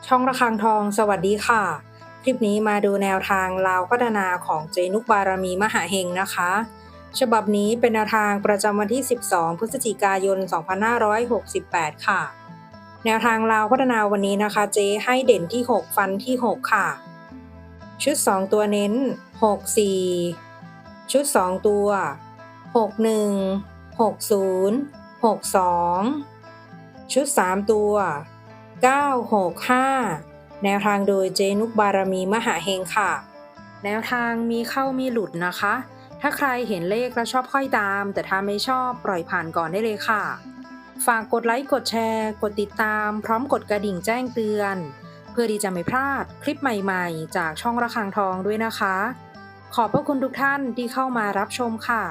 ช่องระฆังทองสวัสดีค่ะคลิปนี้มาดูแนวทางลาวพัฒนาของเจนุกบารมีมหาเฮงนะคะฉบับนี้เป็นแนวทางประจำวันที่12พฤศจิกายน2568ค่ะแนวทางลาวพัฒนาวันนี้นะคะเจให้เด่นที่6ฟันที่6ค่ะชุด2ตัวเน้น64ชุด2ตัว61 60 62ชุด3ตัว965แนวทางโดยเจนุกบารมีมหาเฮงค่ะแนวทางมีเข้ามีหลุดนะคะถ้าใครเห็นเลขแล้วชอบค่อยตามแต่ถ้าไม่ชอบปล่อยผ่านก่อนได้เลยค่ะฝากกดไลค์กดแชร์กดติดตามพร้อมกดกระดิ่งแจ้งเตือนเพื่อที่จะไม่พลาดคลิปใหม่ๆจากช่องระฆังทองด้วยนะคะขอบพระคุณทุกท่านที่เข้ามารับชมค่ะ